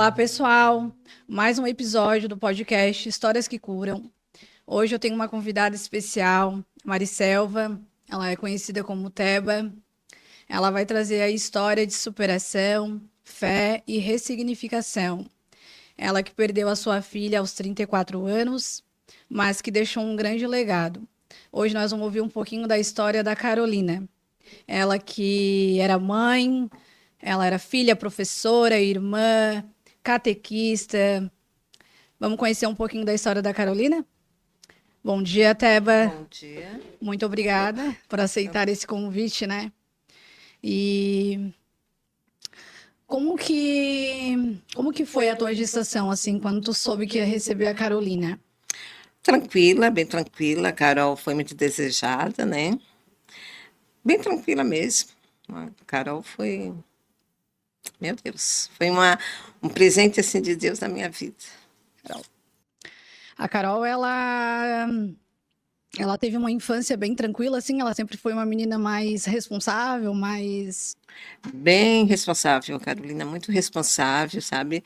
Olá, pessoal! Mais um episódio do podcast Histórias que Curam. Hoje eu tenho uma convidada especial, Mariselva. Ela é conhecida como Teba. Ela vai trazer a história de superação, fé e ressignificação. Ela que perdeu a sua filha aos 34 anos, mas que deixou um grande legado. Hoje nós vamos ouvir um pouquinho da história da Carolina. Ela que era mãe, ela era filha, professora, irmã, catequista. Vamos conhecer um pouquinho da história da Carolina? Bom dia, Teba. Bom dia. Muito obrigada por aceitar esse convite, né? E como que foi a tua gestação, assim, quando tu soube que ia receber a Carolina? Tranquila, bem tranquila. A Carol foi muito desejada, né? Bem tranquila mesmo. A Carol foi, meu Deus, foi um presente assim de Deus na minha vida. A Carol, ela teve uma infância bem tranquila, assim, ela sempre foi uma menina mais responsável, mais... Bem responsável, Carolina, muito responsável, sabe?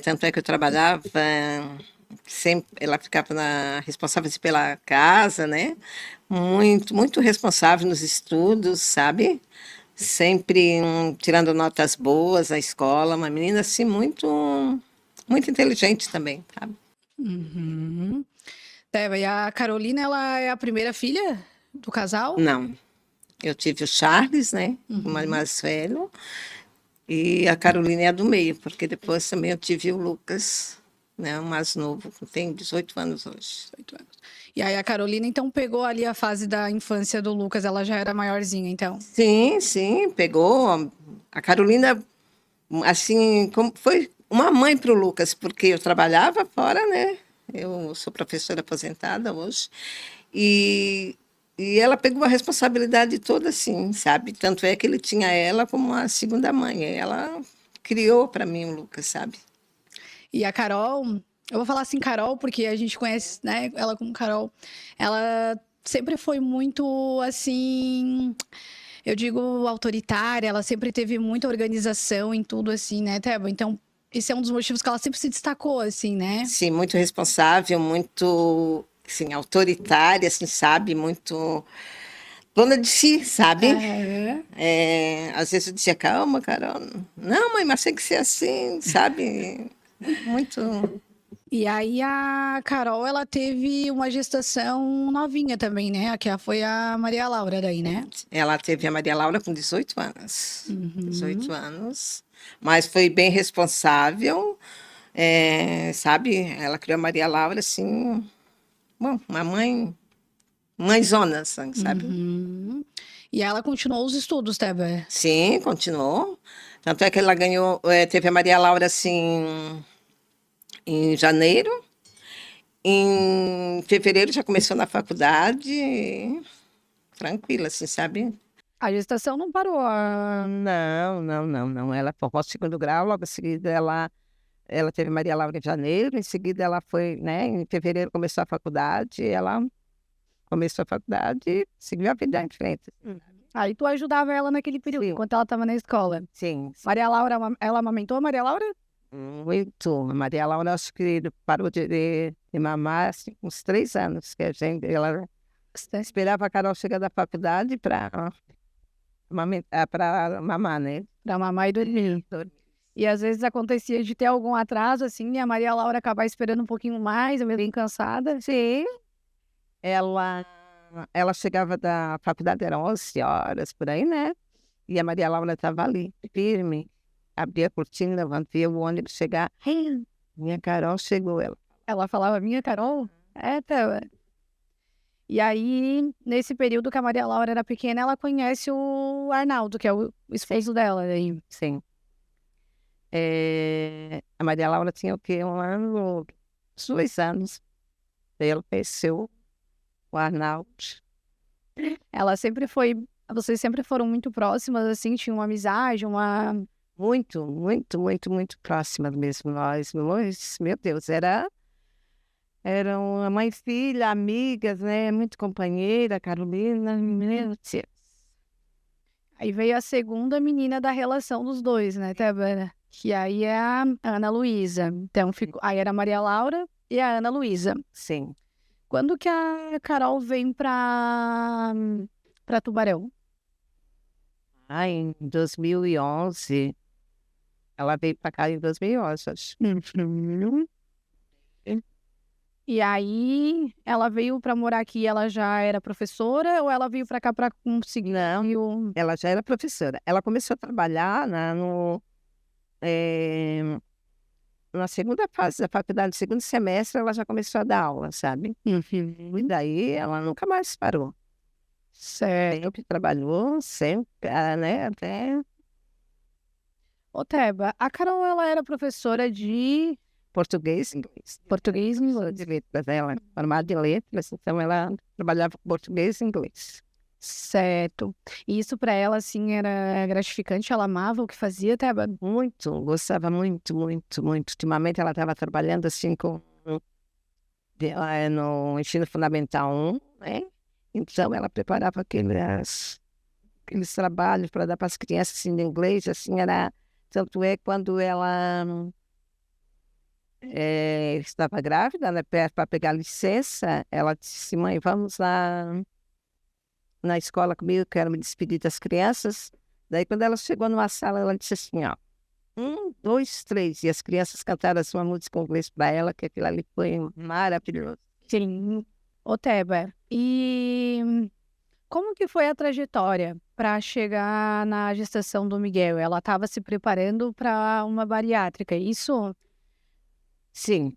Tanto é que eu trabalhava, sempre, ela ficava responsável assim, pela casa, né? Muito, muito responsável nos estudos, sabe? Sempre tirando notas boas na escola, uma menina assim muito, muito inteligente também, sabe? Uhum. Teba, e a Carolina, ela é a primeira filha do casal? Não, eu tive o Charles, né? O Uhum. mais velho, e a Carolina é a do meio, porque depois também eu tive o Lucas, né? O mais novo, que tem 18 anos hoje. 8 anos. E aí a Carolina, então, pegou ali a fase da infância do Lucas, ela já era maiorzinha, então. Sim, sim, pegou. A Carolina, assim, como foi uma mãe para o Lucas, porque eu trabalhava fora, né? Eu sou professora aposentada hoje. E, e ela pegou a responsabilidade toda, assim, sabe? Tanto é que ele tinha ela como a segunda mãe. Ela criou para mim o Lucas, sabe? E a Carol, eu vou falar assim, Carol, porque a gente conhece, né, ela como Carol, ela sempre foi muito, assim, eu digo autoritária, ela sempre teve muita organização em tudo, assim, né, Teba? Então, esse é um dos motivos que ela sempre se destacou, assim, né? Sim, muito responsável, muito, assim, autoritária, assim, sabe? Muito dona de si, sabe? Aham. Às vezes eu dizia, calma, Carol. Não, mãe, mas tem que ser assim, sabe? Muito. E aí a Carol, ela teve uma gestação novinha também, né? Que foi a Maria Laura daí, né? Ela teve a Maria Laura com 18 anos. Uhum. 18 anos. Mas foi bem responsável, sabe? Ela criou a Maria Laura, assim, bom, uma mãezona, assim, sabe? Uhum. E ela continuou os estudos, Teba. Sim, continuou. Tanto é que ela ganhou, teve a Maria Laura, assim, em janeiro. Em fevereiro já começou na faculdade, tranquila, assim, sabe? A gestação não parou. Não, não, não, não. Ela formou o segundo grau, logo em seguida ela teve Maria Laura em janeiro, em seguida ela foi, né, em fevereiro começou a faculdade, ela começou a faculdade e seguiu a vida em frente. Aí tu ajudava ela naquele período, Sim, enquanto ela estava na escola. sim, Maria Laura, ela amamentou a Maria Laura? muito. A Maria Laura, acho que parou de mamar assim, uns 3 anos, que ela esperava a Carol chegar da faculdade para mamar, né? Pra mamar e dormir. E às vezes acontecia de ter algum atraso, assim, e a Maria Laura acabar esperando um pouquinho mais, eu bem cansada. Sim, ela, ela chegava da faculdade, eram 11 horas, por aí, né? E a Maria Laura estava ali, firme, abria a cortina, via o ônibus chegar. Minha Carol chegou, ela. Ela falava, minha Carol? É, tá. E aí, nesse período que a Maria Laura era pequena, ela conhece o Arnaldo, que é o esposo dela. Daí. Sim. A Maria Laura tinha o quê? 1 ano, uns 2 anos. Daí ela conheceu o Arnaldo. Ela sempre foi. Vocês sempre foram muito próximas, assim, tinham uma amizade, uma. Muito, muito, muito, muito próximas mesmo. Nós, meu Deus, eram a mãe e filha, amigas, né? Muito companheira, Carolina, meu Deus. Aí veio a segunda menina da relação dos dois, né, Tebana? que aí é a Ana Luísa. Então, aí era a Maria Laura e a Ana Luísa. Sim. Quando que a Carol vem para Tubarão? Em 2011, ela veio para cá em 2011, acho. E aí, ela veio para morar aqui, ela já era professora ou ela veio para cá para conseguir Não, ela já era professora. Ela começou a trabalhar na segunda fase da faculdade, no segundo semestre, ela já começou a dar aula, sabe? E daí ela nunca mais parou. Certo. Sempre trabalhou, sempre, né? Até Ô, Teba, a Carol, ela era professora de português e inglês. português e Professora inglês. de letras, ela é formada em letras, então ela trabalhava com português e inglês. Certo. E isso para ela, assim, era gratificante? Ela amava o que fazia, Teba? Muito, gostava muito, muito, muito. Ultimamente ela estava trabalhando assim no ensino fundamental 1, né? Então ela preparava aqueles trabalhos para dar para as crianças assim, de inglês, assim, era... Tanto é quando ela estava grávida, né, para pegar licença, ela disse, mãe, vamos lá na escola comigo, quero me despedir das crianças. Daí quando ela chegou numa sala, ela disse assim, ó, 1, 2, 3, e as crianças cantaram a sua música em inglês para ela, que aquilo ali foi maravilhoso. Sim. Ô, Teba, e como que foi a trajetória para chegar na gestação do Miguel? Ela estava se preparando para uma bariátrica, é isso? Sim,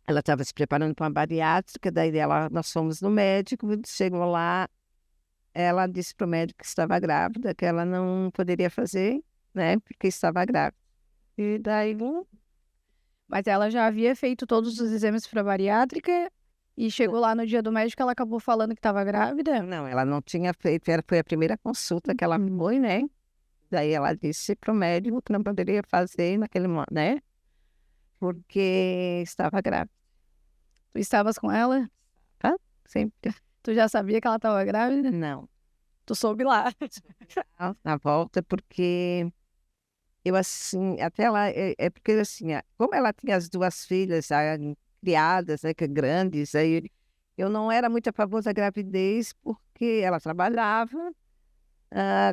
ela estava se preparando para uma bariátrica, daí nós fomos no médico, chegou lá, ela disse para o médico que estava grávida, que ela não poderia fazer, né, porque estava grávida. E daí, Mas ela já havia feito todos os exames para bariátrica e chegou lá no dia do médico, ela acabou falando que estava grávida? não, ela não tinha feito, foi a primeira consulta que ela foi, né? Daí ela disse para o médico que não poderia fazer naquele momento, né? Porque estava grávida. Tu estavas com ela? Tá? Sempre. Tu já sabia que ela estava grávida? Não. Tu soube lá. Na volta, porque eu assim, até lá, é porque assim, como ela tinha as duas filhas criadas, né, que grandes, aí eu não era muito a favor da gravidez, porque ela trabalhava,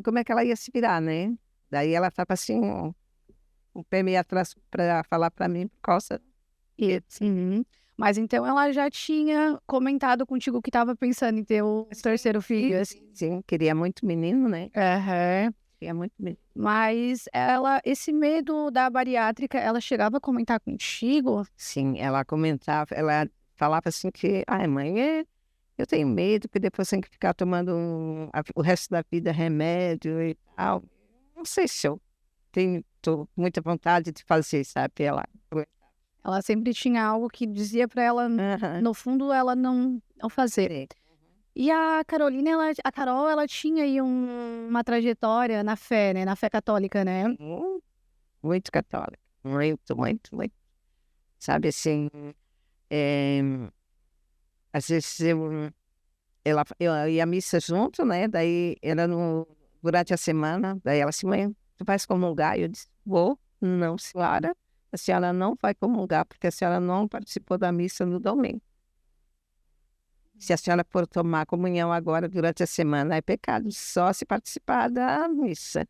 como é que ela ia se virar, né? Daí ela estava assim, um pé meio atrás para falar para mim por causa disso. Uhum. Mas então ela já tinha comentado contigo que estava pensando em ter o terceiro filho, assim. Sim, queria muito menino, né? Aham. Queria muito menino. Mas ela, esse medo da bariátrica, ela chegava a comentar contigo? Sim, ela comentava, ela falava assim que, ai mãe, eu tenho medo que depois tem que ficar tomando o resto da vida remédio e tal. Não sei se eu tô com muita vontade de fazer, sabe? Ela sempre tinha algo que dizia pra ela, Aham, no fundo, ela não fazer. sim. E a Carolina, a Carol, ela tinha aí uma trajetória na fé, né? Na fé católica, né? Muito católica, muito, muito, muito. Sabe assim, é, às vezes eu ia à missa junto, né? Daí era durante a semana, daí ela assim, mãe, tu vais comungar? Eu disse, vou. Não, senhora, a senhora não vai comungar porque a senhora não participou da missa no domingo. Se a senhora for tomar comunhão agora durante a semana, é pecado, só se participar da missa.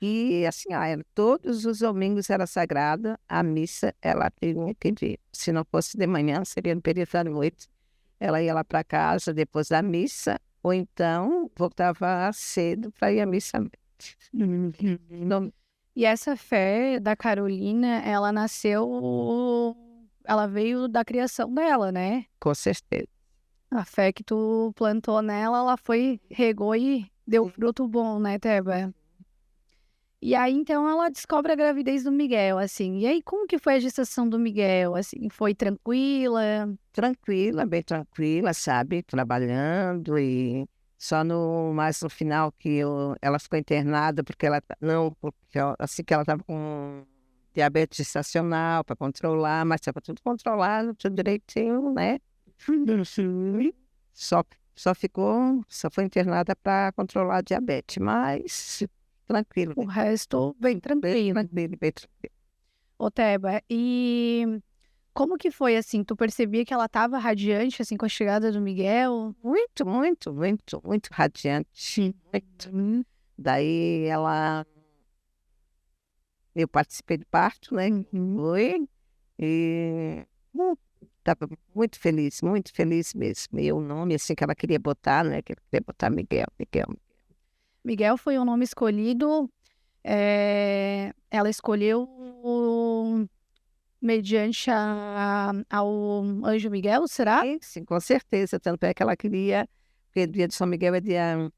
E assim, todos os domingos era sagrada, a missa ela tinha que vir. Se não fosse de manhã, seria no período da noite. Ela ia lá para casa depois da missa, ou então voltava cedo para ir à missa. Não, E essa fé da Carolina, ela nasceu, ela veio da criação dela, né? com certeza. A fé que tu plantou nela, ela foi, regou e deu fruto bom, né, Teba? E aí, então, ela descobre a gravidez do Miguel, assim. E aí, como que foi a gestação do Miguel, assim? Foi tranquila? Tranquila, bem tranquila, sabe? Trabalhando e só mais no final que ela ficou internada porque assim que ela estava com diabetes gestacional para controlar, mas estava tudo controlado, tudo direitinho, né? Só foi internada para controlar a diabetes, mas tranquilo. O resto, bem tranquilo. Bem tranquilo. Ô, Teba, e como que foi, assim? Tu percebia que ela estava radiante, assim, com a chegada do Miguel? Muito radiante. Muito. Daí eu participei do parto, né? Foi. E estava muito feliz mesmo. E o nome, assim, que ela queria botar, né? Que ela queria botar Miguel. Miguel foi o nome escolhido, ela escolheu mediante ao anjo Miguel, será? Sim, com certeza. Tanto é que ela queria, porque o dia de São Miguel é dia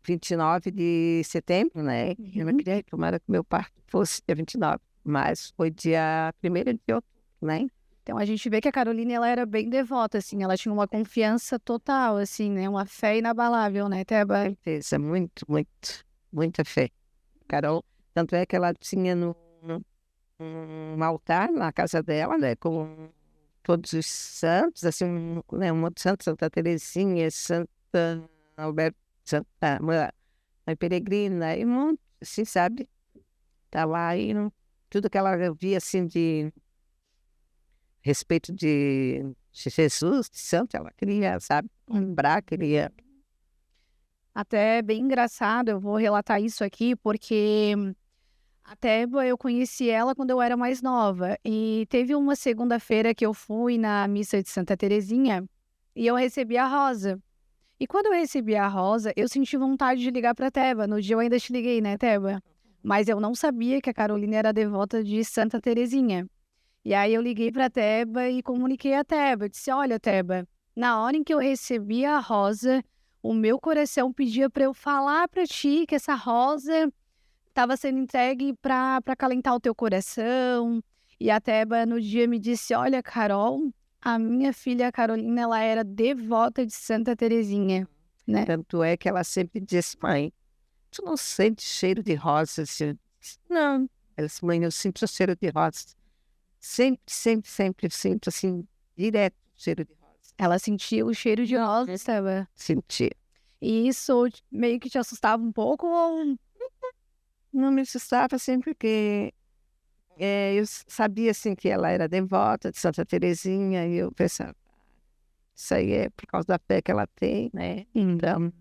29 de setembro, né? Ela queria, tomara que meu parto fosse dia 29, mas foi dia 1º de outubro, né? Então a gente vê que a Caroline, ela era bem devota, assim, ela tinha uma confiança total, assim, né? Uma fé inabalável, né, Teba? Certeza, muita fé. Carol, tanto é que ela tinha um altar na casa dela, né? Com todos os santos, assim, né? Um monte de santos, Santa Teresinha, Santa Alberto, Santa Mãe Peregrina, e um monte, assim, sabe? Tá lá e tudo que ela via, assim, de respeito de Jesus, de santo, ela queria, sabe? Lembrar, queria. Até bem engraçado, eu vou relatar isso aqui, porque a Teba, eu conheci ela quando eu era mais nova. E teve uma segunda-feira que eu fui na missa de Santa Terezinha e eu recebi a Rosa. E quando eu recebi a Rosa, eu senti vontade de ligar para a Teba. No dia eu ainda te liguei, né, Teba? Mas eu não sabia que a Carolina era devota de Santa Terezinha. E aí eu liguei para a Teba e comuniquei a Teba. Eu disse: olha, Teba, na hora em que eu recebi a Rosa, o meu coração pedia para eu falar para ti que essa rosa estava sendo entregue para acalentar o teu coração. E a Teba no dia me disse: olha, Carol, a minha filha Carolina, ela era devota de Santa Terezinha, né? Tanto é que ela sempre disse, mãe, tu não sente cheiro de rosas? Eu disse, não. Ela disse, mãe, eu sinto o cheiro de rosas. Sempre sinto, assim, direto o cheiro de rosas. Ela sentia o cheiro de rosa, Teba. Senti. E isso meio que te assustava um pouco ou... Não me assustava, assim, porque eu sabia, assim, que ela era devota de Santa Teresinha, e eu pensava, isso aí é por causa da fé que ela tem, né? Então,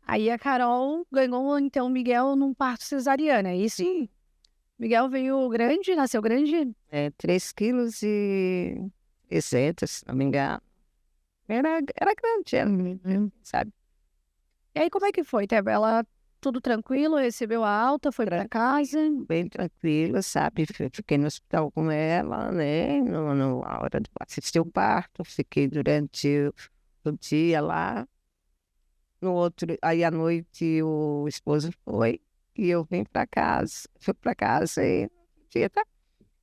Aí a Carol ganhou, então, o Miguel num parto cesariana, é isso? sim, Miguel veio grande, nasceu grande? 3 quilos e 60, se não me engano. Era grande, sabe? E aí como é que foi, Teba? Ela, tudo tranquilo, recebeu a alta, foi para casa? Bem tranquila, sabe? Fiquei no hospital com ela, né? Na hora de assistir o parto, fiquei durante o dia lá. No outro, aí à noite o esposo foi e eu vim para casa. Fui para casa e dia, tá?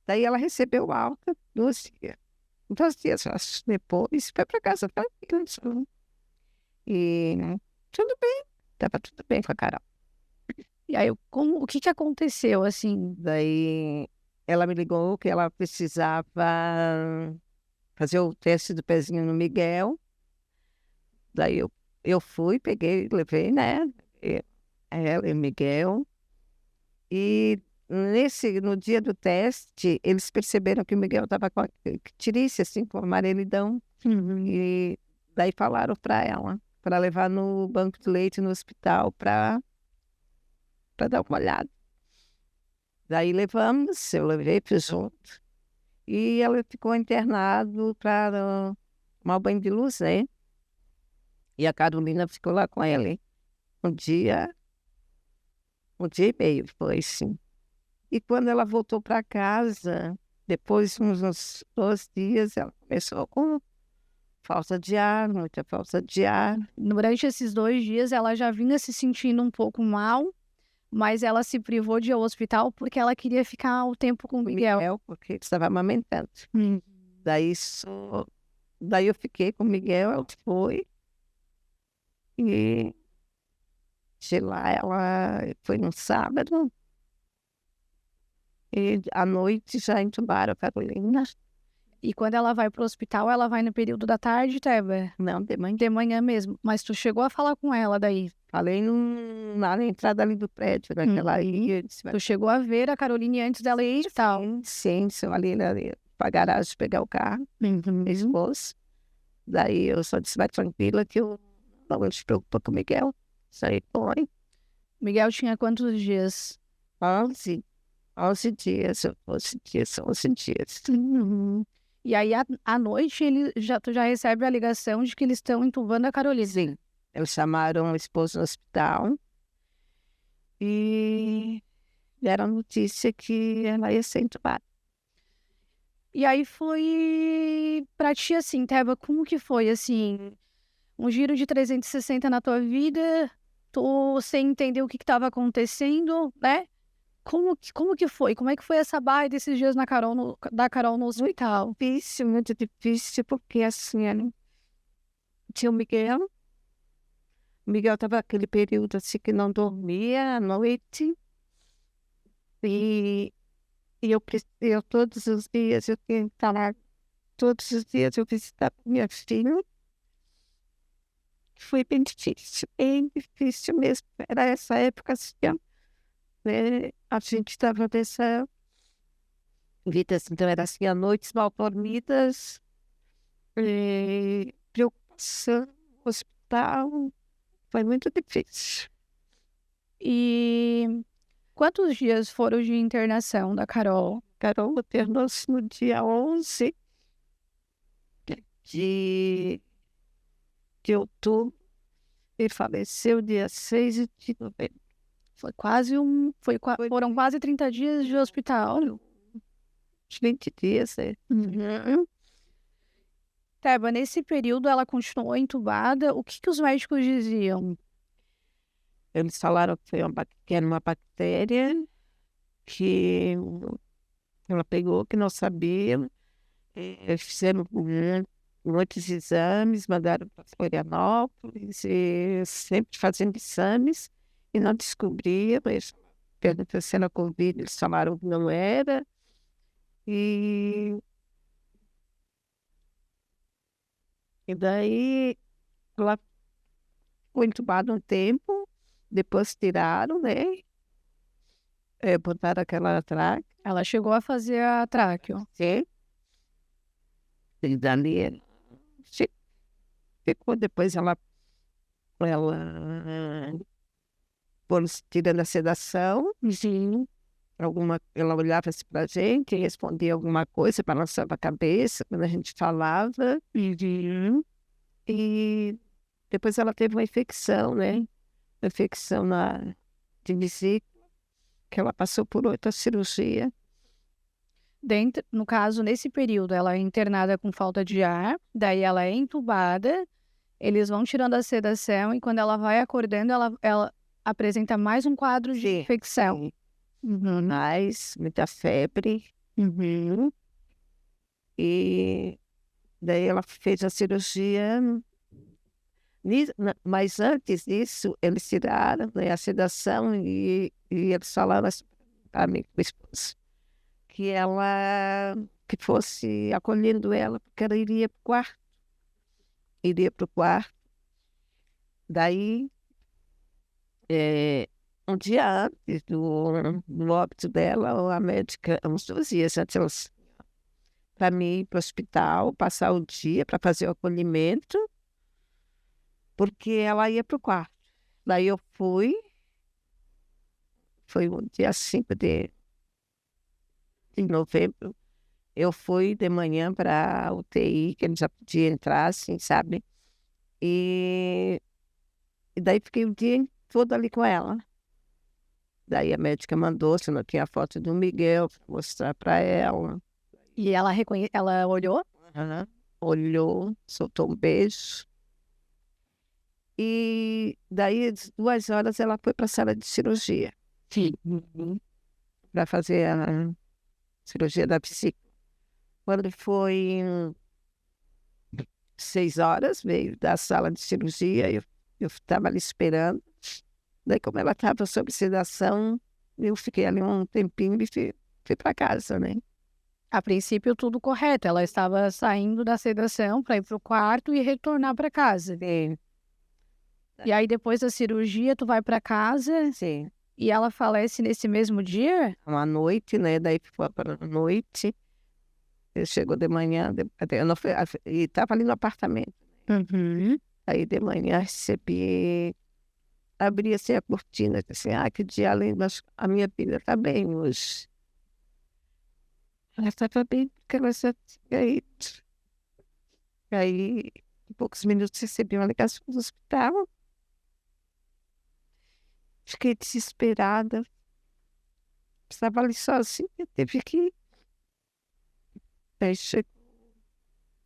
Daí ela recebeu alta 2 dias. 2 dias, acho, depois foi para casa tranquila. E tudo bem, tava tudo bem com a Carol. E aí, como, o que que aconteceu, assim? Daí ela me ligou que ela precisava fazer o teste do pezinho no Miguel. Daí eu fui, peguei, levei, né? Ela e o Miguel. E no dia do teste, eles perceberam que o Miguel estava com tirice, assim, com amarelidão. E daí falaram para ela, para levar no banco de leite no hospital para dar uma olhada. Daí levamos, eu levei para junto. E ela ficou internado para tomar o banho de luz, né? E a Carolina ficou lá com ele. Um dia, um dia e meio, foi sim. E quando ela voltou para casa, depois de uns 2 dias, ela começou com falta de ar, muita falta de ar. Durante esses 2 dias, ela já vinha se sentindo um pouco mal, mas ela se privou de ir ao hospital porque ela queria ficar o tempo com o Miguel. Porque ele estava amamentando. Daí, daí eu fiquei com o Miguel, ela foi. E de lá ela foi no sábado. E à noite já entubaram a Carolina. E quando ela vai pro hospital, ela vai no período da tarde, Teba? Não, de manhã. De manhã mesmo. Mas tu chegou a falar com ela daí? Falei lá na entrada ali do prédio, naquela ia. Tu chegou a ver a Caroline antes dela ir e tal? Sim, só ali pra garagem pegar o carro, meu esposo. Daí eu só disse, vai tranquila que eu não se preocupa com o Miguel. Saí com ele. Miguel tinha quantos dias? 11 dias, 11 dias. E aí, à noite, tu já recebe a ligação de que eles estão entubando a Caroline. Sim, eles chamaram o esposo no hospital e deram a notícia que ela ia ser entubada. E aí foi pra ti assim, Teba, como que foi, assim, um giro de 360 na tua vida, tu sem entender o que estava acontecendo, né? Como que foi? Como é que foi essa baia desses dias da Carol no hospital? Muito difícil, porque assim, tinha o Miguel. O Miguel estava naquele período assim que não dormia à noite. E eu todos os dias, eu tinha que estar lá, todos os dias eu visitava minha filha. Foi bem difícil mesmo. Era essa época assim, ó, né? A gente estava nessa vida, assim, então era assim, à noites mal dormidas, preocupação, hospital, foi muito difícil. E quantos dias foram de internação da Carol? Carol internou-se no dia 11 de outubro e faleceu dia 6 de novembro. Foram quase 30 dias de hospital. Uns 20 dias, né? Teba, nesse período ela continuou entubada. O que os médicos diziam? Eles falaram que era uma bactéria que ela pegou, que não sabia. Fizeram muitos exames, mandaram para Florianópolis, e sempre fazendo exames, e não descobriam. Perguntou se era Covid, eles falaram que não era. E daí ela ficou entubada um tempo, depois tiraram, né? Botaram aquela traque. Ela chegou a fazer a tráqueo. Sim. E dali ficou, depois ela foram tirando a sedação. Sim. Ela olhava assim pra gente, respondia alguma coisa, balançava a cabeça quando a gente falava. E depois ela teve uma infecção, né? Uma infecção de vesícula, que ela passou por outra cirurgia. No caso, nesse período, ela é internada com falta de ar, daí ela é entubada, eles vão tirando a sedação e quando ela vai acordando, ela apresenta mais um quadro de infecção. Mais, muita febre. E daí ela fez a cirurgia. Mas antes disso, eles tiraram, né, a sedação e eles falaram assim para mim, com o esposo, que fosse acolhendo ela, porque ela iria para o quarto. Daí, um dia antes do óbito dela, a médica, uns 2 dias antes, para mim ir para o hospital, passar o dia para fazer o acolhimento, porque ela ia para o quarto. Daí eu fui, foi o dia 5 de novembro, eu fui de manhã para a UTI, que ele já podia entrar, assim, sabe? E daí fiquei o dia todo ali com ela. Daí a médica mandou, se não tinha a foto do Miguel, para mostrar para ela. E ela olhou? Olhou, soltou um beijo. E daí, às 2 horas, ela foi para a sala de cirurgia. Sim. Para fazer a cirurgia da vesícula. Quando foi 6 horas, veio da sala de cirurgia, eu estava ali esperando. Daí, como ela estava sob sedação, eu fiquei ali um tempinho e fui para casa, né? A princípio, tudo correto. Ela estava saindo da sedação para ir para o quarto e retornar para casa. Sim, E aí, depois da cirurgia, tu vai para casa sim. e ela falece nesse mesmo dia? Uma noite, né? Daí ficou para a noite. Ele chegou de manhã, eu não fui, e estava ali no apartamento. Uhum. Aí de manhã recebi, abri assim a cortina, disse assim, que dia lindo, mas a minha filha está bem hoje. Ela estava bem porque ela já tinha ido. Aí, em poucos minutos, recebi uma ligação do hospital. Fiquei desesperada. Estava ali sozinha, teve que ir. Daí chegou,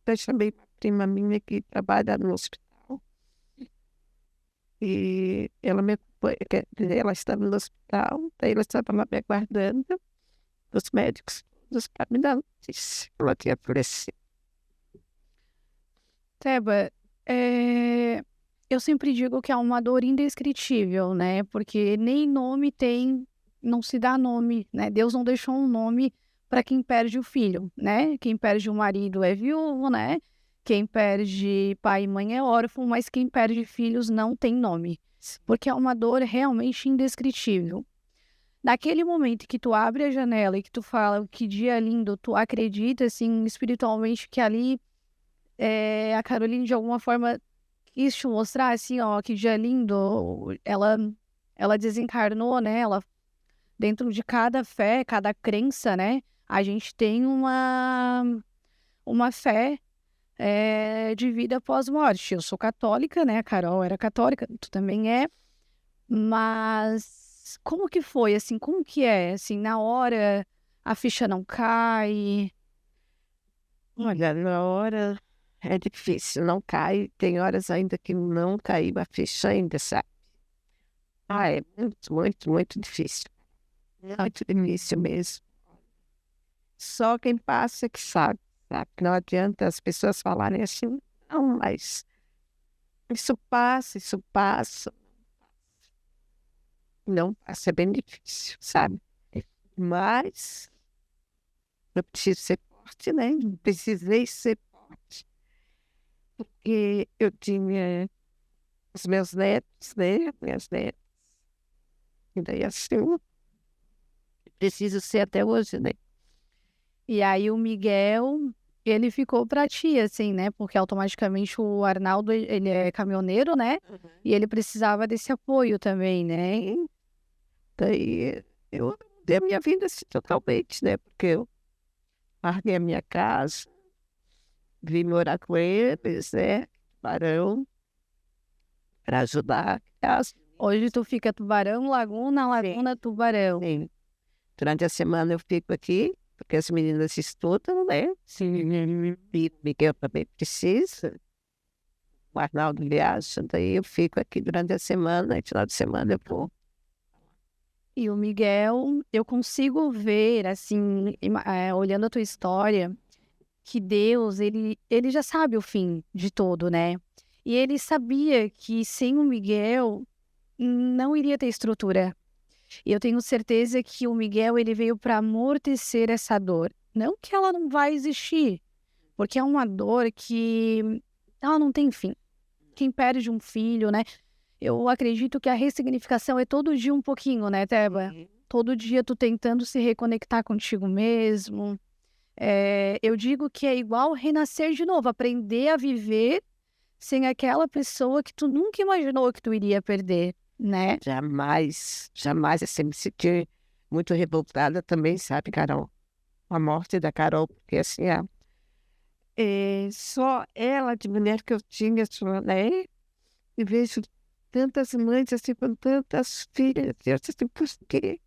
daí chamei uma prima minha que trabalha no hospital. E ela me acompanha, ela estava no hospital, daí ela estava lá me aguardando, os médicos todos para me dar notícia. Ela tinha falecido. Teba, eu sempre digo que é uma dor indescritível, né? Porque nem nome tem, não se dá nome, né? Deus não deixou um nome para quem perde o filho, né? Quem perde o marido é viúvo, né? Quem perde pai e mãe é órfão, mas quem perde filhos não tem nome, porque é uma dor realmente indescritível. Naquele momento que tu abre a janela e que tu fala que dia lindo, tu acredita, assim, espiritualmente que ali a Caroline, de alguma forma, quis te mostrar, assim, ó, que dia lindo. Ela desencarnou, né? Ela, dentro de cada fé, cada crença, né? A gente tem uma fé de vida pós-morte. Eu sou católica, né? A Carol era católica, tu também é. Mas como que foi, assim? Como que é? Assim, na hora a ficha não cai. Olha, na hora é difícil, não cai. Tem horas ainda que não caiu a ficha ainda, sabe? É muito, muito, muito difícil. Muito difícil mesmo. Só quem passa que sabe, sabe? Não adianta as pessoas falarem assim, não, mas isso passa, isso passa. Não passa, é bem difícil, sabe? Mas eu preciso ser forte, né? Precisei ser forte. Porque eu tinha os meus netos, né? Minhas netas. E daí assim, preciso ser até hoje, né? E aí o Miguel, ele ficou pra ti, assim, né? Porque automaticamente o Arnaldo, ele é caminhoneiro, né? E ele precisava desse apoio também, né? E daí eu dei a minha vida assim, totalmente, né? Porque eu larguei a minha casa, vim morar com eles, né? Barão, para ajudar a casa. Hoje tu fica Tubarão, Laguna, Laguna, Tubarão. Sim. Durante a semana eu fico aqui, porque as meninas estudam, né? Sim. E o Miguel também precisa. O Arnaldo viaja, daí eu fico aqui durante a semana, e final de semana eu vou. E o Miguel, eu consigo ver, assim, olhando a tua história, que Deus, ele já sabe o fim de tudo, né? E ele sabia que sem o Miguel não iria ter estrutura. E eu tenho certeza que o Miguel, ele veio para amortecer essa dor. Não que ela não vai existir, porque é uma dor que ela não tem fim. Quem perde um filho, né? Eu acredito que a ressignificação é todo dia um pouquinho, né, Teba? Todo dia tu tentando se reconectar contigo mesmo. Eu digo que é igual renascer de novo, aprender a viver sem aquela pessoa que tu nunca imaginou que tu iria perder, né? Jamais, jamais, assim, me senti muito revoltada também, sabe, Carol? A morte da Carol, porque assim, só ela de mulher que eu tinha, só, né? E vejo tantas mães assim com tantas filhas. Eu disse assim, por quê?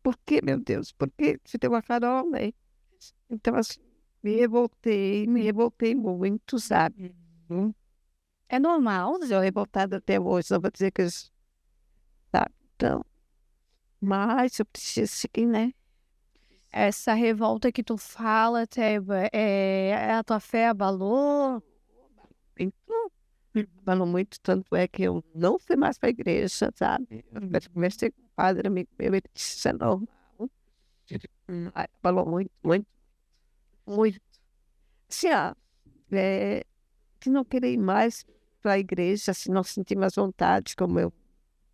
Por quê, meu Deus? Por que você tem uma Carol, né? Então, assim, me revoltei muito, sabe? É normal. Estou revoltada até hoje, não vou dizer que eu, sabe? Então, mas eu preciso seguir, né? Essa revolta que tu fala, Teba, a tua fé abalou? Então, falou muito, tanto é que eu não fui mais para a igreja, sabe? Eu conversei com o padre amigo meu, ele disse, isso é normal. Falou muito, muito, muito. Assim, de não querer ir mais para a igreja, assim, não sentir mais vontade como eu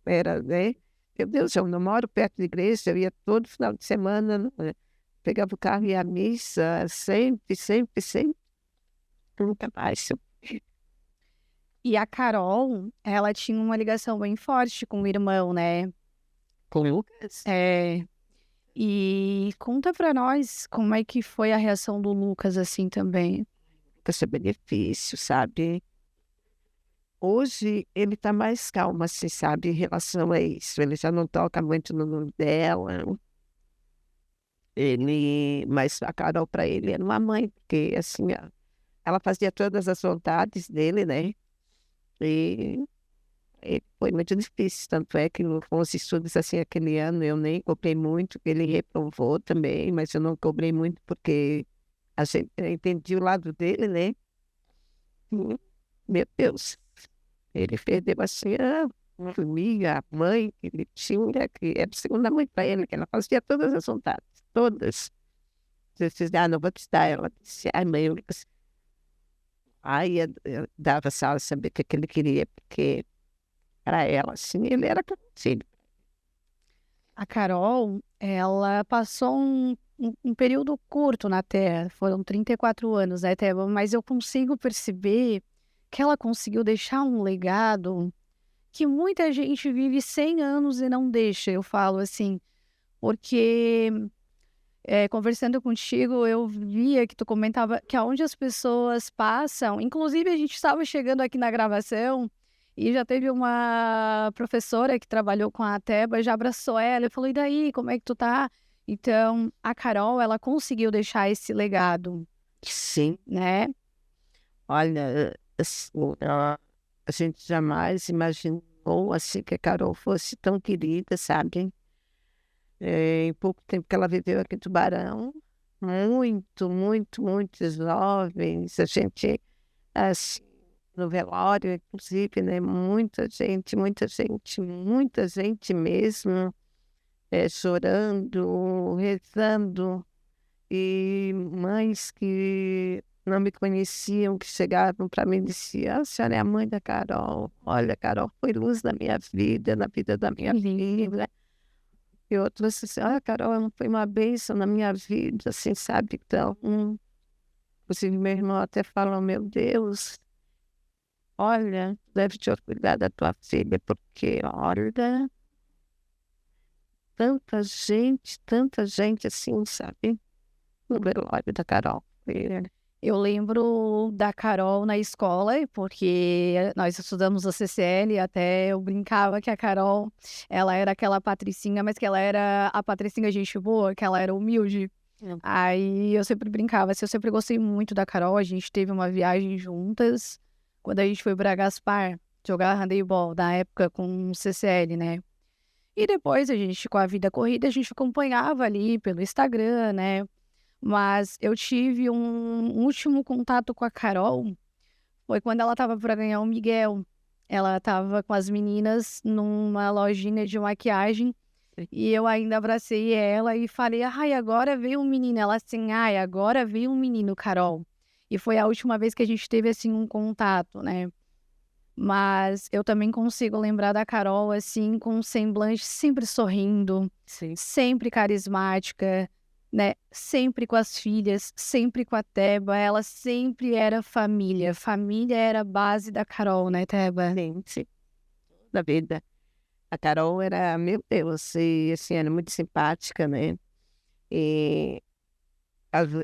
era, né? Meu Deus, eu não moro perto da igreja, eu ia todo final de semana, né? Pegava o carro e ia à missa, sempre, sempre, sempre, nunca mais. E a Carol, ela tinha uma ligação bem forte com o irmão, né? Com o Lucas? É, e conta pra nós como é que foi a reação do Lucas, assim, também. Lucas é benefício, sabe? Hoje ele tá mais calmo, assim, sabe, em relação a isso. Ele já não toca muito no nome dela. Mas a Carol para ele era uma mãe, porque assim, ela fazia todas as vontades dele, né? E, e foi muito difícil, tanto é que com os estudos assim aquele ano eu nem cobrei muito, ele reprovou também, mas eu não cobrei muito porque eu entendi o lado dele, né? E, meu Deus, ele perdeu assim a família, a mãe que ele tinha, que era a segunda mãe para ele, que ela fazia todas as vontades, todas. Eu disse, não vou te dar. Ela disse, ai, mãe, aí eu dava sala saber o que ele queria, porque para ela, assim, ele era como um filho. A Carol, ela passou um período curto na Terra, foram 34 anos, né, Teba? Mas eu consigo perceber que ela conseguiu deixar um legado que muita gente vive 100 anos e não deixa, eu falo assim, porque conversando contigo, eu via que tu comentava que aonde as pessoas passam, inclusive a gente estava chegando aqui na gravação e já teve uma professora que trabalhou com a Teba, já abraçou ela e falou, e daí, como é que tu tá? Então, a Carol, ela conseguiu deixar esse legado, Sim, né? olha, assim, a gente jamais imaginou assim que a Carol fosse tão querida, sabe? Em pouco tempo que ela viveu aqui em Tubarão, muito, muito, muitos jovens, a gente, assim, no velório, inclusive, né? Muita gente mesmo, chorando, rezando, e mães que não me conheciam, que chegavam para mim e diziam, a senhora é a mãe da Carol, olha, Carol foi luz na minha vida, na vida da minha filha. E outras assim, Carol, ela foi uma bênção na minha vida, assim, sabe? Então, inclusive meu irmão até falou, meu Deus, olha, deve te orgulhar da tua filha, porque, olha, tanta gente assim, sabe? No velório da Carol. Eu lembro da Carol na escola, porque nós estudamos a CCL, até eu brincava que a Carol, ela era aquela patricinha, mas que ela era a patricinha gente boa, que ela era humilde. Aí eu sempre brincava, assim, eu sempre gostei muito da Carol, a gente teve uma viagem juntas, quando a gente foi para Gaspar, jogar handebol, na época com o CCL, né? E depois a gente, com a vida corrida, a gente acompanhava ali pelo Instagram, né? Mas eu tive um último contato com a Carol, foi quando ela estava para ganhar o Miguel. Ela estava com as meninas numa lojinha de maquiagem Sim. e eu ainda abracei ela e falei, ai, agora veio um menino. Ela assim, ai, agora veio um menino, Carol. E foi a última vez que a gente teve, assim, um contato, né? Mas eu também consigo lembrar da Carol, assim, com um semblante sempre sorrindo, Sim. sempre carismática, né? Sempre com as filhas, sempre com a Teba. Ela sempre era família. Família era a base da Carol, né, Teba? Sim, da vida. A Carol era, meu Deus, e assim, era muito simpática, né? E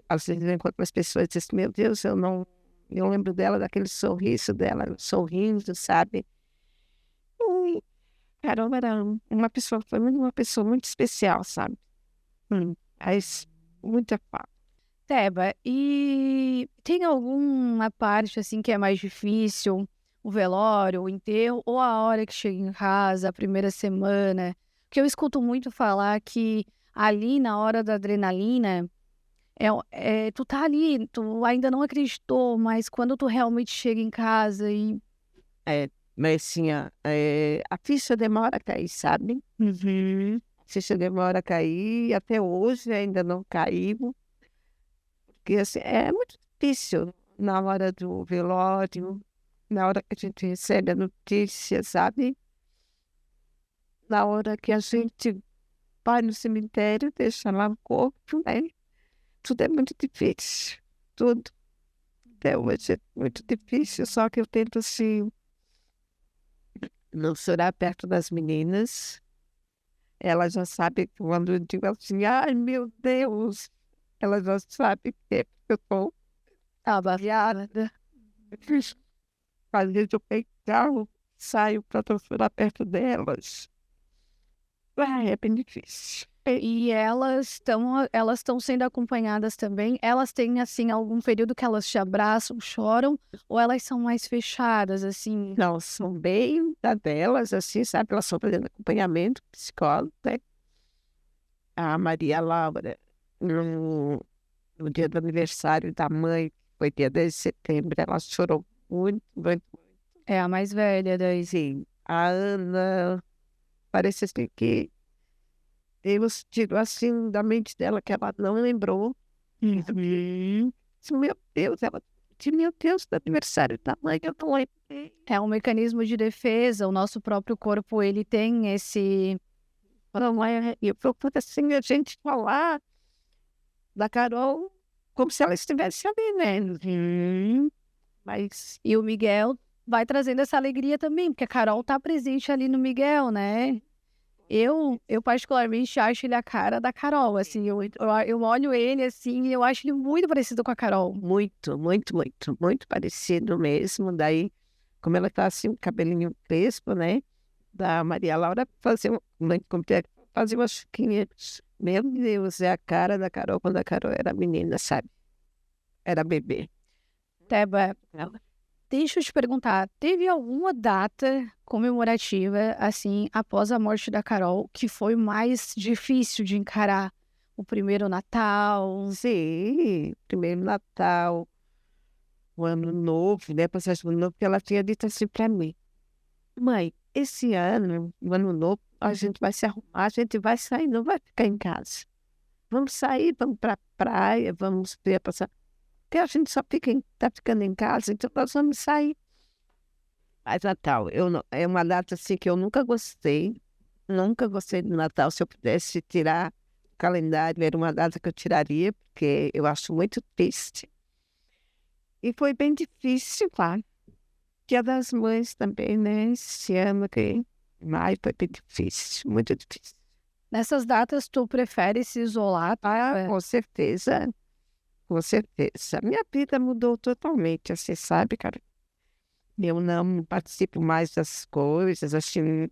às vezes eu encontro as pessoas e digo assim, meu Deus, eu lembro dela, daquele sorriso dela, sorrindo, sabe? E Carol era foi uma pessoa muito especial, sabe? Mas muita fala. Teba, e tem alguma parte, assim, que é mais difícil? O velório, o enterro, ou a hora que chega em casa, a primeira semana? Porque eu escuto muito falar que ali na hora da adrenalina, tu tá ali, tu ainda não acreditou, mas quando tu realmente chega em casa e... Mas assim, a ficha demora a cair, sabe? Uhum. A ficha demora a cair, até hoje ainda não caiu. Porque assim, é muito difícil na hora do velório, na hora que a gente recebe a notícia, sabe? Na hora que a gente vai no cemitério, deixa lá o corpo, né? Tudo é muito difícil. Tudo até hoje é muito difícil, só que eu tento assim, não chorar perto das meninas. Ela já sabe que quando eu digo assim, ai meu Deus, ela já sabe que é porque eu estou abaviada. Às vezes eu pego o carro, saio para chorar perto delas. Ai, é bem difícil. E elas estão sendo acompanhadas também. Elas têm assim algum período que elas te abraçam, choram, ou elas são mais fechadas assim? Não, são bem da delas, assim, sabe? Elas estão fazendo acompanhamento psicólogo, né? A Maria Laura, no dia do aniversário da mãe, que foi dia 10 de setembro, ela chorou muito, muito. É a mais velha daí. Sim, a Ana, parece assim que Deus tirou assim da mente dela que ela não lembrou. Uhum. Disse, meu Deus, ela disse, meu Deus, do aniversário da mãe, eu não lembrei. É um mecanismo de defesa. O nosso próprio corpo ele tem esse. Não é, e eu procuro assim a gente falar da Carol como se ela estivesse ali, né? Mas E o Miguel vai trazendo essa alegria também, porque a Carol tá presente ali no Miguel, né? Eu particularmente acho ele a cara da Carol, assim, eu olho ele assim e eu acho ele muito parecido com a Carol. muito, muito, muito, muito parecido mesmo. Daí, como ela tá assim, o cabelinho crespo, né? Da Maria Laura fazia umas chiquinhas. Meu Deus, é a cara da Carol quando a Carol era menina, sabe? Era bebê. Teba, Ela deixa eu te perguntar, teve alguma data comemorativa, assim, após a morte da Carol, que foi mais difícil de encarar? O primeiro Natal? sim, primeiro Natal, o Ano Novo, né? Passagem do Ano Novo, que ela tinha dito assim para mim: mãe, esse ano, o Ano Novo, a gente vai se arrumar, a gente vai sair, não vai ficar em casa. Vamos sair, vamos para a praia, vamos ver passar. Porque a gente só tá ficando em casa, então nós vamos sair. Mas Natal, é uma data assim que eu nunca gostei do Natal. Se eu pudesse tirar o calendário, era uma data que eu tiraria, porque eu acho muito triste. E foi bem difícil, claro. Dia das Mães também, né? Esse ano que maio foi bem difícil, muito difícil. Nessas datas, tu prefere se isolar? Ah, com certeza, com certeza. Minha vida mudou totalmente, você sabe, cara. Eu não participo mais das coisas, assim,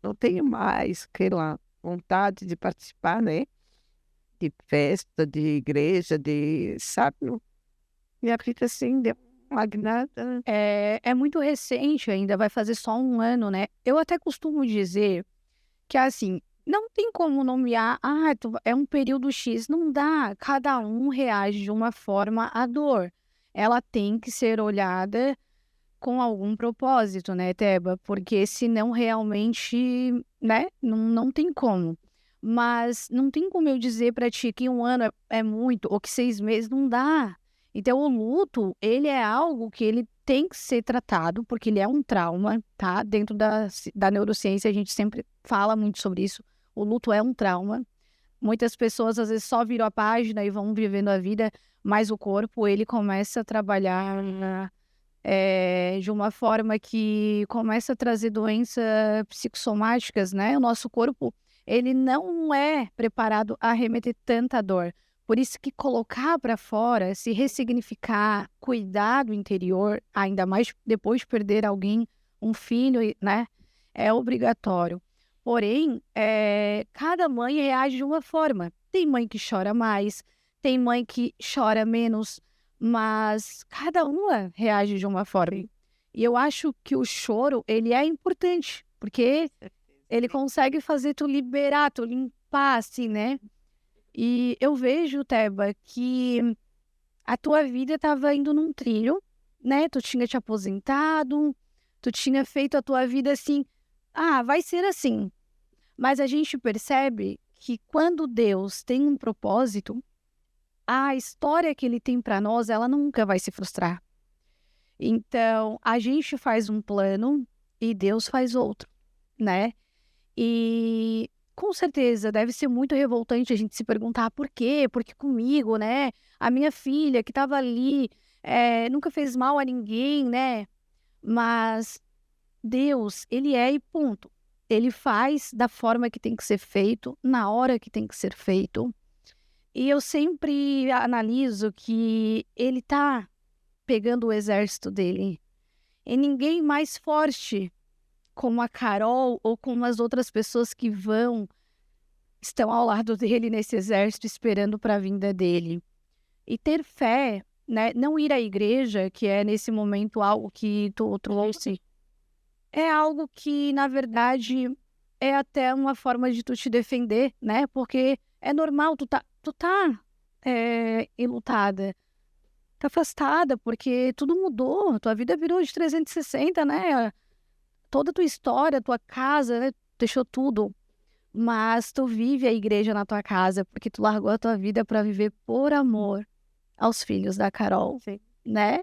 não tenho mais, sei lá, vontade de participar, né? De festa, de igreja, sabe? Minha vida, assim, deu uma guinada. É muito recente ainda, vai fazer só um ano, né? Eu até costumo dizer que, assim, não tem como nomear, é um período X, não dá. Cada um reage de uma forma à dor. Ela tem que ser olhada com algum propósito, né, Teba? Porque senão realmente, né, não tem como. Mas não tem como eu dizer para ti que um ano é muito, ou que 6 meses não dá. Então, o luto, ele é algo que ele tem que ser tratado, porque ele é um trauma, tá? Dentro da neurociência, a gente sempre fala muito sobre isso. O luto é um trauma. Muitas pessoas, às vezes, só viram a página e vão vivendo a vida, mas o corpo, ele começa a trabalhar de uma forma que começa a trazer doenças psicossomáticas, né? O nosso corpo, ele não é preparado a remeter tanta dor. Por isso que colocar para fora, se ressignificar, cuidar do interior, ainda mais depois de perder alguém, um filho, né? É obrigatório. Porém, cada mãe reage de uma forma. Tem mãe que chora mais, tem mãe que chora menos, mas cada uma reage de uma forma. E eu acho que o choro, ele é importante, porque ele consegue fazer tu liberar, tu limpar, assim, né? E eu vejo, Teba, que a tua vida estava indo num trilho, né? Tu tinha te aposentado, tu tinha feito a tua vida assim, vai ser assim. Mas a gente percebe que quando Deus tem um propósito, a história que ele tem para nós, ela nunca vai se frustrar. Então, a gente faz um plano e Deus faz outro, né? E com certeza deve ser muito revoltante a gente se perguntar por quê? Porque comigo, né? A minha filha que estava ali, nunca fez mal a ninguém, né? Mas Deus, ele é e ponto. Ele faz da forma que tem que ser feito, na hora que tem que ser feito. E eu sempre analiso que ele tá pegando o exército dele. E ninguém mais forte como a Carol ou como as outras pessoas que estão ao lado dele nesse exército esperando para a vinda dele. E ter fé, né? Não ir à igreja, que é nesse momento algo que tu trouxe, é algo que, na verdade, é até uma forma de tu te defender, né? Porque é normal, tu tá enlutada, tá afastada, porque tudo mudou, tua vida virou de 360, né? Toda a tua história, tua casa, né? Deixou tudo. Mas tu vive a igreja na tua casa, porque tu largou a tua vida para viver por amor aos filhos da Carol, Sim. né?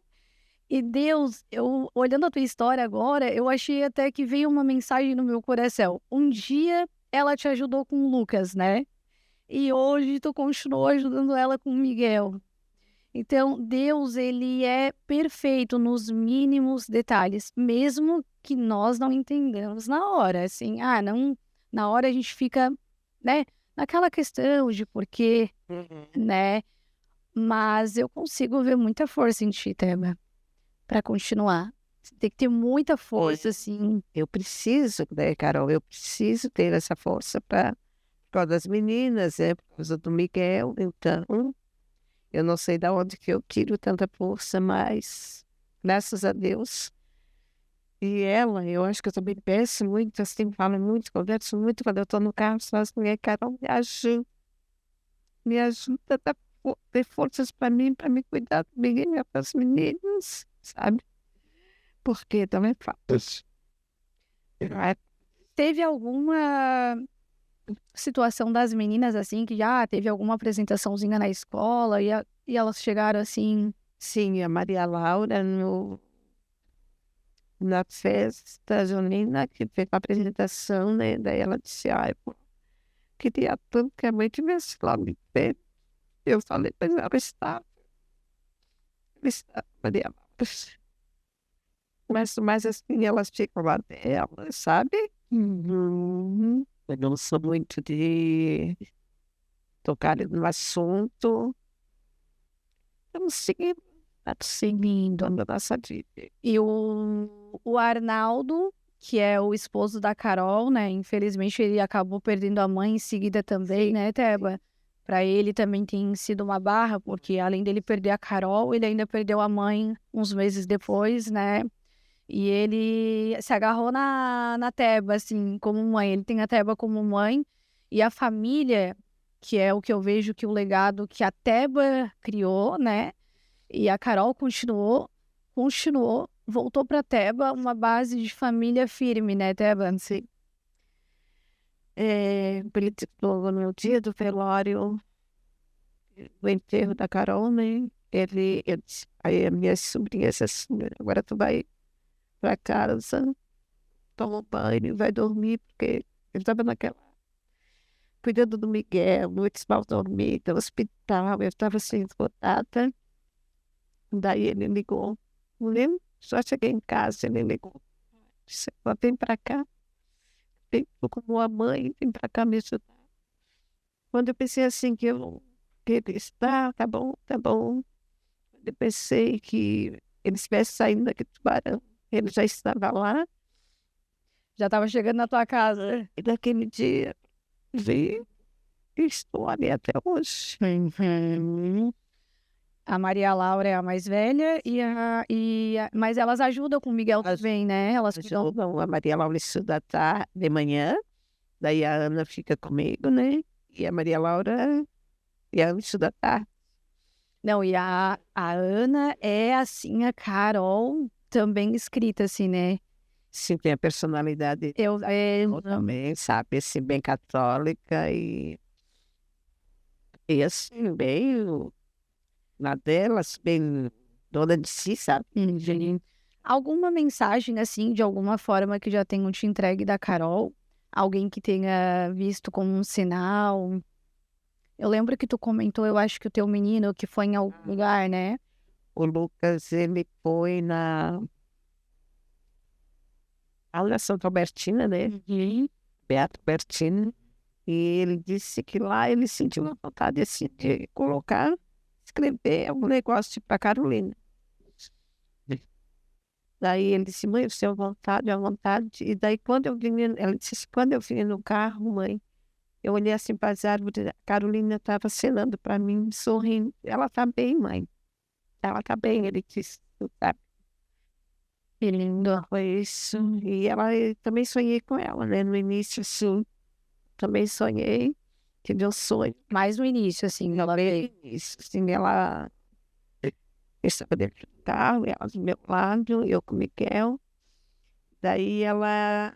E Deus, eu olhando a tua história agora, eu achei até que veio uma mensagem no meu coração. Um dia ela te ajudou com o Lucas, né? E hoje tu continuou ajudando ela com o Miguel. Então, Deus, ele é perfeito nos mínimos detalhes, mesmo que nós não entendamos na hora, assim, não, na hora a gente fica, né, naquela questão de porquê, né? Mas eu consigo ver muita força em ti, Teba, para continuar. Você tem que ter muita força, assim. Eu preciso, né, Carol? Eu preciso ter essa força por causa das meninas, por causa do Miguel. Então, eu não sei de onde que eu tiro tanta força, mas graças a Deus. E ela, eu acho que eu também peço muito, assim, falo muito, converso muito quando eu estou no carro, só as mulheres, Carol, me ajuda a ter forças para mim cuidar do Miguel e das meninas, sabe? Porque também fácil. Teve alguma situação das meninas, assim, que já teve alguma apresentaçãozinha na escola e elas chegaram assim? Sim, a Maria Laura, na festa junina, que fez a apresentação, né? Daí ela disse, pô, queria tanto que a mãe tivesse lá me vendo. Eu falei, mas ela está, Maria Laura. Mas assim, elas ficam lá dela, sabe? Eu não sou muito de tocar no assunto. Estamos seguindo a nossa vida. E o Arnaldo, que é o esposo da Carol, né? Infelizmente ele acabou perdendo a mãe em seguida também, né, Teba? Para ele também tem sido uma barra, porque além dele perder a Carol, ele ainda perdeu a mãe uns meses depois, né? E ele se agarrou na Teba, assim, como mãe. Ele tem a Teba como mãe e a família, que é o que eu vejo que o legado que a Teba criou, né? E a Carol continuou, voltou para Teba, uma base de família firme, né, Teba? Sim. No dia do velório, do enterro da Carol, né? Eu disse, aí a minha sobrinha disse assim, agora tu vai para casa, toma um banho e vai dormir, porque ele estava cuidando do Miguel, noites mal dormidas, no hospital, eu estava assim, esgotada. Daí ele ligou, não lembro, só cheguei em casa, ele ligou, disse, vem para cá, vem como a mãe, vem para cá me ajudar. Quando eu pensei assim, que ele disse, tá bom, tá bom. Eu pensei que ele estivesse saindo daquele tubarão, ele já estava lá, Já estava chegando na tua casa. e naquele dia, vi, e estou ali até hoje. A Maria Laura é a mais velha, mas elas ajudam com o Miguel também, né? Elas cuidam. A Maria Laura estuda de manhã, daí a Ana fica comigo, né? E a Maria Laura e a Ana estuda à tarde. Não, e a Ana é assim, a Carol também escrita assim, né? Sim, tem a personalidade Eu também, sabe? Assim, bem católica e assim, bem na delas, bem dona de si, sabe? Alguma mensagem, assim, de alguma forma que já tenham te entregue da Carol? Alguém que tenha visto como um sinal? Eu lembro que tu comentou, eu acho que o teu menino que foi em algum lugar, né? O Lucas, ele foi na aula Santa Albertina, né? Beato Bertini, e ele disse que lá ele sentiu uma vontade assim, de colocar, escrever algum negócio para Carolina. Daí ele disse, mãe, eu tenho vontade, à vontade. E daí quando eu vim, ela disse, quando eu vim no carro, mãe, eu olhei assim para as árvores, a Carolina estava acenando para mim, sorrindo. Ela está bem, mãe. Ela está bem, ele disse, sabe? Que lindo. Foi isso. E ela, eu também sonhei com ela, né? No início, assim, também sonhei, tive um sonho. Mais no início, assim, ela veio. Isso, assim, ela estava dentro do carro, ela do meu lado, eu com o Miguel. Daí ela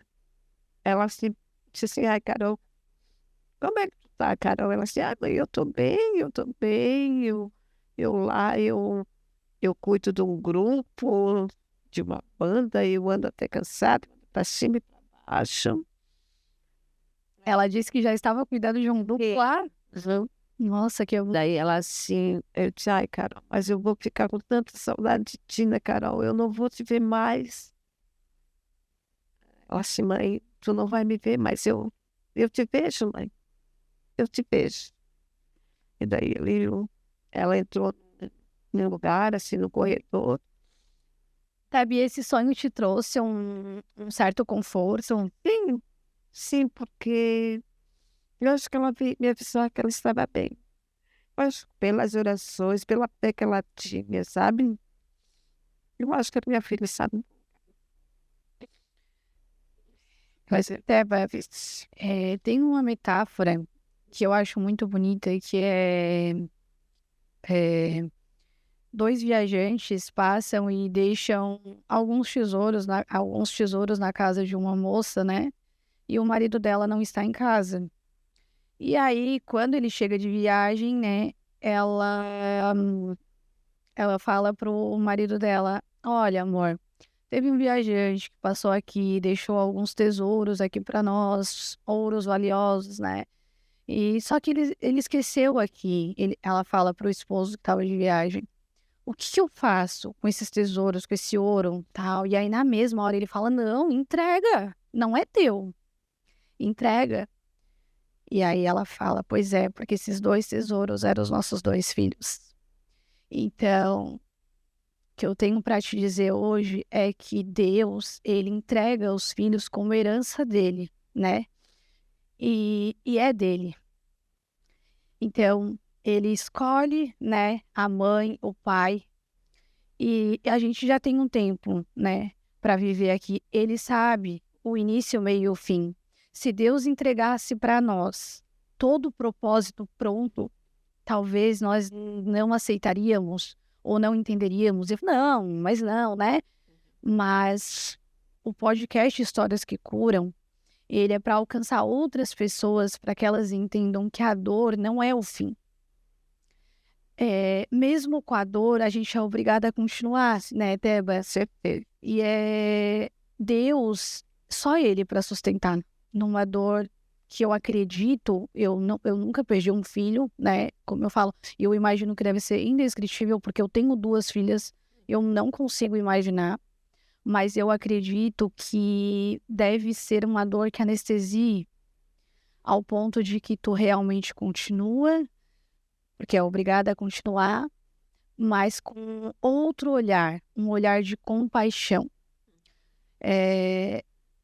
assim, disse assim, ai, Carol, como é que tu tá, Carol? Ela disse, ai, mãe, eu tô bem, eu lá, eu cuido de um grupo, de uma banda, eu ando até cansada, para cima e para baixo. Ela disse que já estava cuidando de um grupo lá. Uhum. Nossa, que eu... Daí ela assim, eu disse, ai, Carol, mas eu vou ficar com tanta saudade de ti, né, Carol? Eu não vou te ver mais. Ela assim, mãe, tu não vai me ver, mas eu te vejo, mãe. Eu te vejo. E daí ela entrou num lugar, assim, no corredor. Sabe, esse sonho te trouxe um certo conforto? Sim, sim, porque eu acho que ela me avisou que ela estava bem. Eu acho que pelas orações, pela fé que ela tinha, sabe? Eu acho que a minha filha sabe. Mas até vai ver. Tem uma metáfora que eu acho muito bonita, que é dois viajantes passam e deixam alguns tesouros na casa de uma moça, né? E o marido dela não está em casa. E aí, quando ele chega de viagem, né? Ela fala pro marido dela: Olha, amor, teve um viajante que passou aqui, deixou alguns tesouros aqui para nós, ouros valiosos, né? E só que ele esqueceu aqui. Ela fala pro esposo que estava de viagem: O que eu faço com esses tesouros, com esse ouro, tal? E aí na mesma hora ele fala: Não, entrega, não é teu, entrega. E aí ela fala: Pois é, porque esses dois tesouros eram os nossos dois filhos. Então, o que eu tenho para te dizer hoje é que Deus, ele entrega os filhos como herança dele, né? E é dele. Então, ele escolhe, né, a mãe, o pai, e a gente já tem um tempo, né, para viver aqui. Ele sabe o início, o meio e o fim. Se Deus entregasse para nós todo o propósito pronto, talvez nós não aceitaríamos ou não entenderíamos. Não, mas não, né? Mas o podcast Histórias que Curam, ele é para alcançar outras pessoas, para que elas entendam que a dor não é o fim. Mesmo com a dor, a gente é obrigada a continuar, né, Teba? Certeza. E é Deus, só Ele para sustentar numa dor que eu acredito, eu nunca perdi um filho, né? Como eu falo, eu imagino que deve ser indescritível, porque eu tenho duas filhas, eu não consigo imaginar, mas eu acredito que deve ser uma dor que anestesie ao ponto de que tu realmente continua, porque é obrigada a continuar, mas com outro olhar, um olhar de compaixão.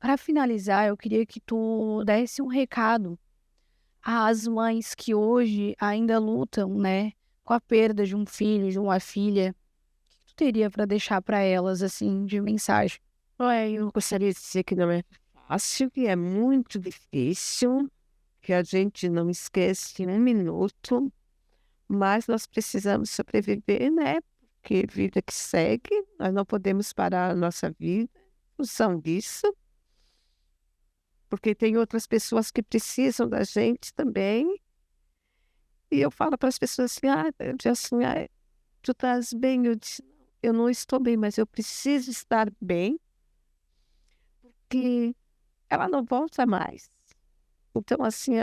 Para finalizar, eu queria que tu desse um recado às mães que hoje ainda lutam, né, com a perda de um filho, de uma filha. O que tu teria para deixar para elas, assim, de mensagem? Olha, eu gostaria de dizer que não é fácil, que é muito difícil, que a gente não esquece um minuto, mas nós precisamos sobreviver, né? Porque vida que segue, nós não podemos parar a nossa vida em função disso, porque tem outras pessoas que precisam da gente também. E eu falo para as pessoas assim, tu estás bem? Eu disse, eu não estou bem, mas eu preciso estar bem, porque ela não volta mais. Então, assim,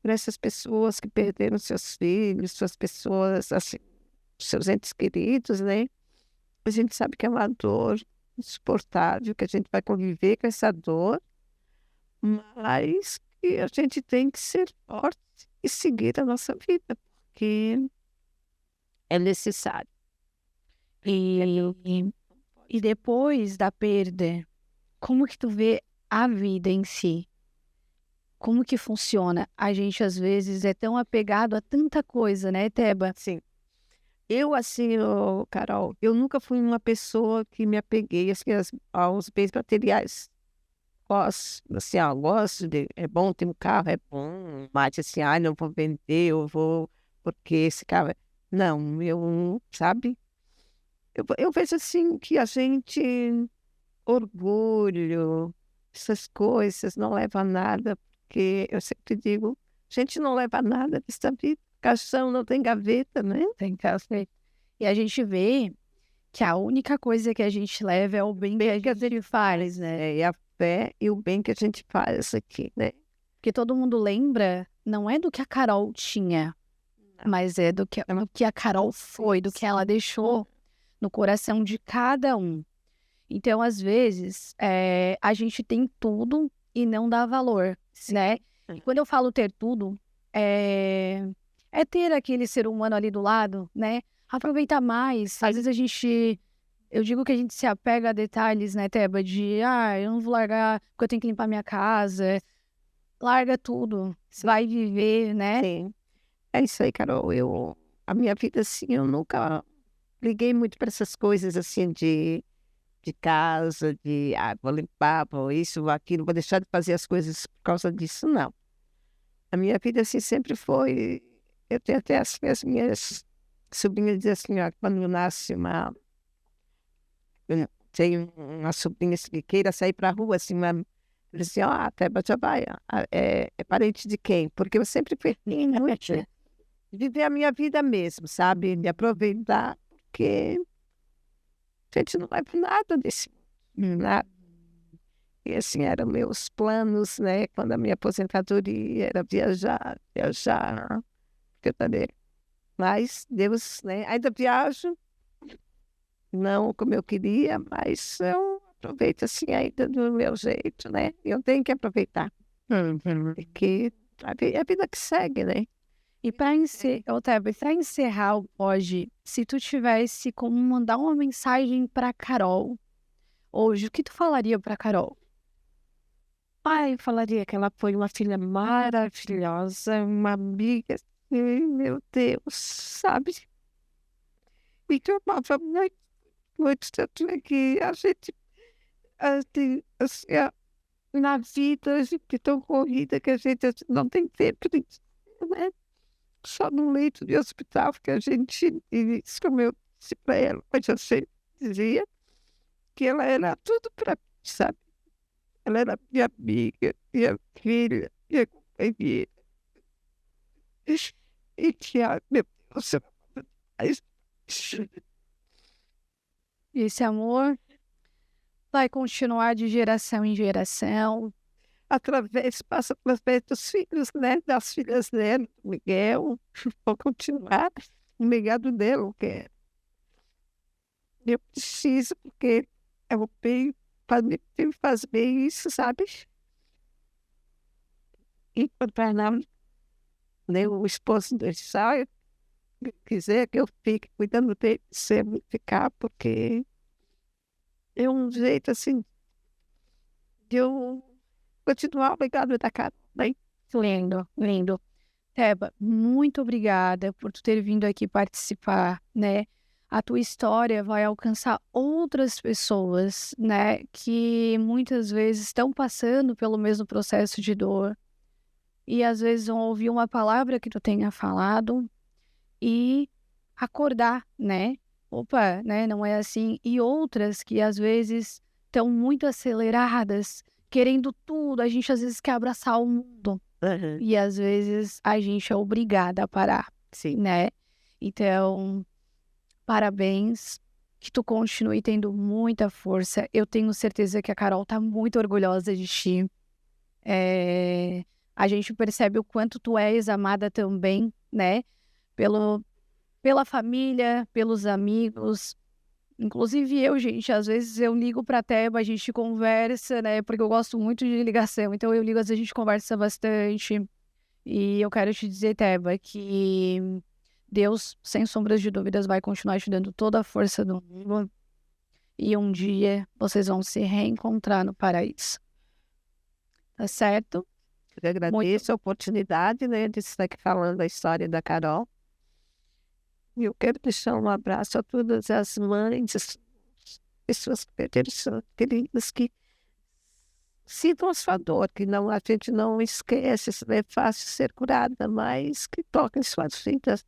para essas pessoas que perderam seus filhos, suas pessoas, assim, seus entes queridos, né? A gente sabe que é uma dor insuportável, que a gente vai conviver com essa dor, mas que a gente tem que ser forte e seguir a nossa vida, porque é necessário. E, e depois da perda, como que tu vê a vida em si? Como que funciona? A gente, às vezes, é tão apegado a tanta coisa, né, Teba? Sim. Eu, assim, Carol, eu nunca fui uma pessoa que me apeguei assim, aos bens materiais. Gosto, assim, gosto de, é bom ter um carro, é bom, mas assim, não vou vender, eu vou, porque esse carro. Não, eu, sabe? Eu vejo assim que a gente, orgulho, essas coisas não leva a nada, porque eu sempre digo, a gente não leva nada dessa vida. Caixão não tem gaveta, né? Tem café. E a gente vê que a única coisa que a gente leva é o bem que a gente faz, né? E a fé e o bem que a gente faz aqui, né? Porque todo mundo lembra, não é do que a Carol tinha, mas é do que a Carol foi, do que ela deixou no coração de cada um. Então, às vezes, a gente tem tudo e não dá valor, né? E quando eu falo ter tudo, é ter aquele ser humano ali do lado, né? Aproveitar mais. Às vezes eu digo que a gente se apega a detalhes, né, Teba? Eu não vou largar porque eu tenho que limpar minha casa. Larga tudo. Você vai viver, né? Sim. É isso aí, Carol. A minha vida, assim, eu nunca liguei muito para essas coisas, assim, de casa, vou limpar, vou isso, vou aquilo, vou deixar de fazer as coisas por causa disso, não. A minha vida, assim, sempre foi. Eu tenho até as minhas sobrinhas dizem assim, quando nasce eu tenho uma sobrinha assim, que queira sair para a rua, assim, eu disse assim, a Teba já vai, é parente de quem? Porque eu sempre fui muito de viver a minha vida mesmo, sabe? De aproveitar, porque a gente não vai para nada desse mundo, nada. E assim, eram meus planos, né? Quando a minha aposentadoria era viajar, que eu também. Mas Deus, né? Ainda viajo, não como eu queria, mas eu aproveito assim ainda do meu jeito, né? Eu tenho que aproveitar, porque é a vida que segue, né? E para encerrar hoje, se tu tivesse como mandar uma mensagem para Carol hoje, o que tu falaria para Carol? Eu falaria que ela foi uma filha maravilhosa, uma amiga, assim, meu Deus, sabe? E que eu amava muito, muito, tanto é que a gente, assim, na vida, a gente é tão corrida que a gente assim, não tem tempo de, né? Só no leito de hospital que a gente, e isso como eu disse para ela, mas eu sempre dizia que ela era tudo para mim, sabe? Ela era minha amiga, minha filha, minha companheira. E que, meu Deus, eu amava demais. E esse amor vai continuar de geração em geração. Passa através dos filhos, né? Das filhas dela, do Miguel, vou continuar o legado dela, que eu preciso, porque é o bem, me faz bem isso, sabe? E quando Fernando, né, o esposo dele sai, quiser que eu fique cuidando dele, sempre ficar, porque é um jeito, assim, de eu continuar o legado da casa, né? Lindo, lindo. Teba, muito obrigada por tu ter vindo aqui participar, né? A tua história vai alcançar outras pessoas, né? Que muitas vezes estão passando pelo mesmo processo de dor. E às vezes vão ouvir uma palavra que tu tenha falado e acordar, né? Opa, né? Não é assim. E outras que às vezes estão muito aceleradas, querendo tudo. A gente às vezes quer abraçar o mundo. Uhum. E às vezes a gente é obrigada a parar, Sim. né? Então, parabéns, que tu continue tendo muita força. Eu tenho certeza que a Carol tá muito orgulhosa de ti. A gente percebe o quanto tu és amada também, né? Pela família, pelos amigos. Inclusive eu, gente, às vezes eu ligo pra Teba, a gente conversa, né? Porque eu gosto muito de ligação, então eu ligo, às vezes a gente conversa bastante. E eu quero te dizer, Teba, que Deus, sem sombras de dúvidas, vai continuar te dando toda a força do mundo. E um dia vocês vão se reencontrar no paraíso. Tá certo? Eu agradeço a oportunidade, né, de estar aqui falando a história da Carol. E eu quero deixar um abraço a todas as mães, as pessoas que perderam seus queridos, que sintam a sua dor, que não, a gente não esquece, isso não é fácil ser curada, mas que toquem suas vidas.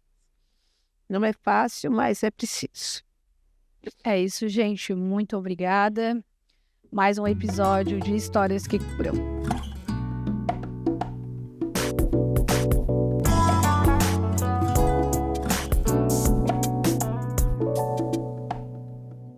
Não é fácil, mas é preciso. É isso, gente. Muito obrigada. Mais um episódio de Histórias que Curam.